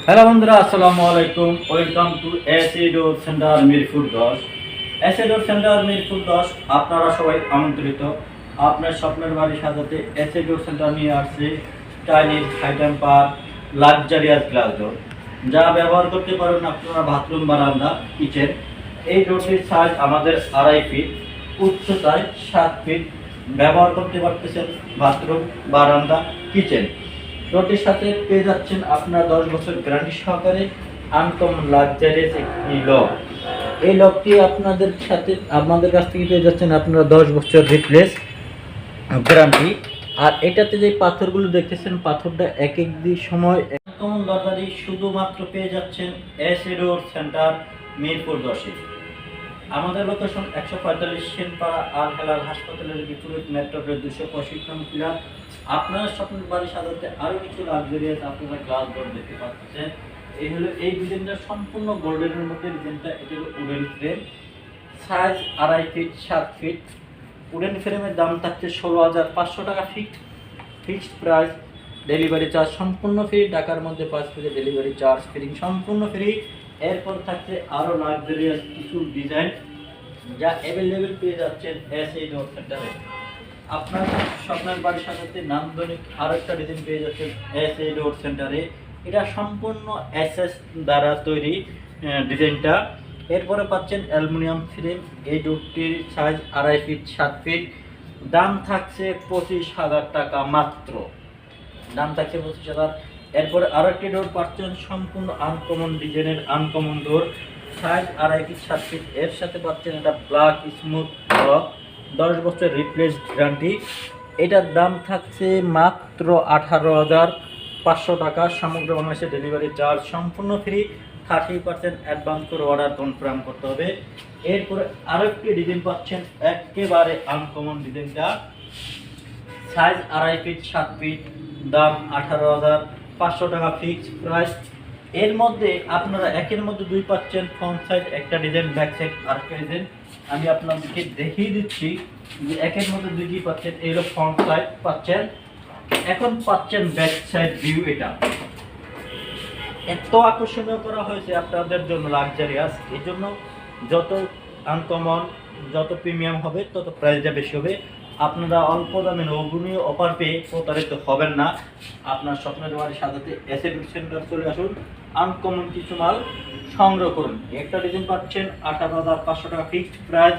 Hello বন্ধুরা, আসসালামু আলাইকুম। Welcome to SA door centre Mirpur 10। SA door centre Mirpur 10 আপনারা সবাই আমন্ত্রিত। আপনার স্বপ্নের বাড়ি সাজাতে এসএ ডোর সেন্টার নিয়ে আসছে Chinese high temper luxurious glass door, যা ব্যবহার করতে পারবেন আপনারা বাথরুম, বারান্দা, কিচেন। এই ডোরটির সাইজ আমাদের 2.5 ফিট, উচ্চতায় 7 ফিট। ব্যবহার করতে পারতেছেন বাথরুম, বারান্দা, কিচেন। ডোরটির সাথে পেয়ে যাচ্ছেন আপনার 10 বছর গ্যারান্টি সহকারে আনকমন লাক্সারিয়াস একটি লক। এই লকটি আপনাদের কাছ থেকে পেয়ে যাচ্ছেন আপনারা 10 বছর রিপ্লেস গ্যারান্টি। আর এটাতে যে পাথরগুলো দেখতেছেন, পাথরটা এক এক সময় আনকমন দরকারি শুধুমাত্র পেয়ে যাচ্ছেন এসএ ডোর সেন্টার মিরপুর 10। আমাদের লোকেশন 145 সেনপাড়া আল হেলাল হাসপাতালের বিপরীত মেট্রো রেল 285 নং পিলার। আপনার স্বপ্নের বাড়ি সাজাতে আরো কিছু লাক্সারিয়াস আপনারা গ্লাস ডোর দেখতে পাচ্ছেন। এই হলো এই ডিজাইনটা সম্পূর্ণ গোল্ডেনের মধ্যে। ডিজাইনটা এটা হলো wooden frame, size 2.5 feet 7 feet. Wooden ফ্রেমের দাম থাকছে 16,500 টাকা ফিক্সড প্রাইস। ডেলিভারি চার্জ সম্পূর্ণ ফ্রি। ঢাকার মধ্যে 5 ফিটে ডেলিভারি চার্জ ফ্রি, সম্পূর্ণ ফ্রি। এরপর থাকছে আরও লাক্সারিয়াস কিছু ডিজাইন, যা অ্যাভেলেবেল পেয়ে যাচ্ছেন এসএ ডোর সেন্টারে। আপনার স্বপ্নের বাড়ি সাজাতে নান্দনিক আরও একটা ডিজাইন পেয়ে যাচ্ছেন এসএ ডোর সেন্টারে। এটা সম্পূর্ণ এসএস দ্বারা তৈরি ডিজাইনটা। এরপরে পাচ্ছেন অ্যালুমিনিয়াম ফ্রেম। এই ডোরটির সাইজ 2.5 ফিট 7 ফিট। দাম থাকছে 25,000 টাকা মাত্র। দাম থাকছে 25,000। এরপরে আরো একটি ডোর পাচ্ছেন সম্পূর্ণ আনকমন ডিজাইনের আনকমন ডোর, সাইজ 2.5 ফিট 7 ফিট। এর সাথে পাচ্ছেন এটা ব্ল্যাক স্মুথ লক, 10 বছর রিপ্লেস গ্যারান্টি। এটার দাম থাকছে মাত্র 18,500 টাকা। সমগ্র বাংলাদেশে ডেলিভারি চার্জ সম্পূর্ণ ফ্রি। 30% অ্যাডভান্স করে অর্ডার কনফার্ম করতে হবে। এরপরে আরো একটি ডিজাইন পাচ্ছেন একেবারে আনকমন ডিজাইনটা, সাইজ 2.5 ফিট 7 ফিট। দাম 18,500 টাকা ফিক্সড প্রাইস। এর মধ্যে আপনারা একের মধ্যে দুই পাচ্ছেন, ফ্রন্ট সাইড একটা ডিজাইন, ব্যাক সাইড আরেকটা ডিজাইন। আমি আপনাদেরকে দেখিয়ে দিচ্ছি যে একের মধ্যে দুইটি পাচ্ছেন। এই হলো ফ্রন্ট সাইড পাচ্ছেন, এখন পাচ্ছেন ব্যাক সাইড ভিউ। এটা এত আকর্ষণীয় করা হয়েছে আপনাদের জন্য লাক্সারিয়াস। এই জন্য যত আনকমন, যত প্রিমিয়াম হবে তত প্রাইসটা বেশি হবে। আপনারা অল্প দামে নগণীয় অফার পেয়ে প্রতারিত হবেন না। আপনার স্বপ্নের বাড়ি সাজাতে এসএ ডোর সেন্টার চলে আসুন, আনকমন কিছু মাল সংগ্রহ করুন। একটা ডিজাইন পাচ্ছেন 18,500 টাকা ফিক্সড প্রাইস।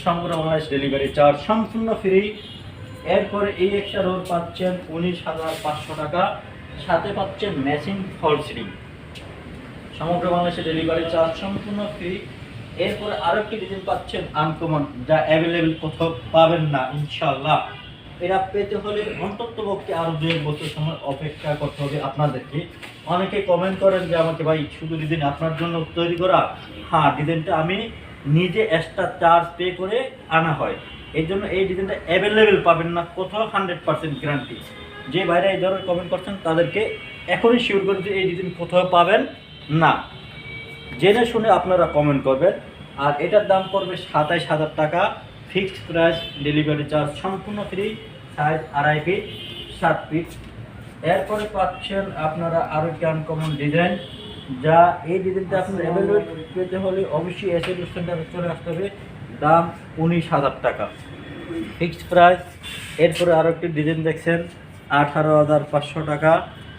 সমগ্র বাংলাদেশ ডেলিভারি চার্জ সম্পূর্ণ ফ্রি। এরপরে এই একটা ডোর পাচ্ছেন 19,500 টাকা, সাথে পাচ্ছেন ম্যাচিং ফল সিলিং। সমগ্র বাংলাদেশে ডেলিভারি চার্জ সম্পূর্ণ ফ্রি। এরপরে আরো একটি ডিজাইন পাচ্ছেন আনকমন, যা অ্যাভেলেবেল কোথাও পাবেন না ইনশাল্লাহ। এটা পেতে হলে অন্ততপক্ষে আরো 2 বছর সময় অপেক্ষা করতে হবে আপনাদেরকে। অনেকে কমেন্ট করেন যে আমাকে ভাই শুধু ডিজাইন আপনার জন্য তৈরি করা। হ্যাঁ, ডিজাইনটা আমি নিজে এক্সট্রা চার্জ পে করে আনা হয়। এই জন্য এই ডিজাইনটা অ্যাভেলেবেল পাবেন না কোথাও, 100% গ্যারান্টি। যে বাইরে এই ধরনের কমেন্ট করছেন তাদেরকে এখনই শিওর করে যে এই ডিজাইন কোথাও পাবেন না। জেনে শুনে আপনারা কমেন্ট করবেন। আর এটার দাম পড়বে 27,000 টাকা ফিক্সড প্রাইস। ডেলিভারি চার্জ সম্পূর্ণ ফ্রি। Size 2.5 feet 7 feet. এরপরে পাচ্ছেন আপনারা আরও একটি আনকমন ডিজাইন, যা এই ডিজাইনটা আপনার অ্যাভেলেবল পেতে হলে অবশ্যই এসএ ডোর সেন্টারে চলে আসতে হবে। দাম 19,000 টাকা ফিক্সড প্রাইস। এরপরে আরও একটি ডিজাইন দেখছেন 18,500 টাকা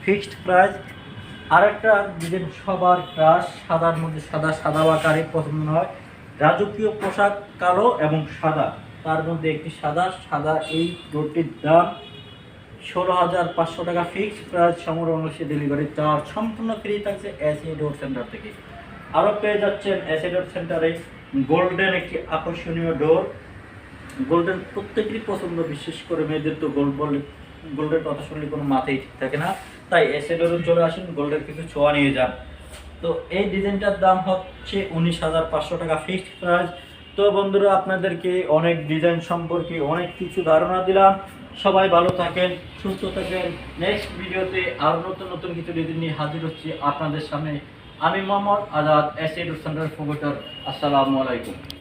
ফিক্সড প্রাইস। আরেকটা ডিজাইন সবার ক্রাশ, সাদার মধ্যে সাদা বা কারি পছন্দ হয়। রাজকীয় পোশাক কালো এবং সাদা, তার মধ্যে একটি সাদা। এই ডোরটির দাম 16,500 টাকা ফিক্সড প্রাইস। সমগ্র বাংলাদেশে ডেলিভারি চার্জ সম্পূর্ণ ফ্রি থাকছে এসএ ডোর সেন্টার থেকে। আরও পেয়ে যাচ্ছেন এসএ ডোর সেন্টারে গোল্ডেন একটি আকর্ষণীয় ডোর। গোল্ডেন প্রত্যেকেরই পছন্দ, বিশেষ করে মেয়েদের তো গোল্ডের কথা শুনলে কোনো মাথায় ঠিক থাকে না। তাই এসএ ডোরে চলে আসুন, গোল্ডের কিছু ছোঁয়া নিয়ে যান। তো এই ডিজাইনটার দাম হচ্ছে 19,500 টাকা ফিক্সড প্রাইস। তো বন্ধুরা, আপনাদেরকে অনেক ডিজাইন সম্পর্কে অনেক কিছু ধারণা দিলাম। সবাই ভালো থাকেন, সুস্থ থাকেন। নেক্সট ভিডিওতে আরও নতুন কিছু ডিজাইন নিয়ে হাজির হচ্ছি আপনাদের সামনে। আমি মোহাম্মদ আজাদ, এসএ ডোর সেন্টার প্রোভাইডার। আসসালামু আলাইকুম।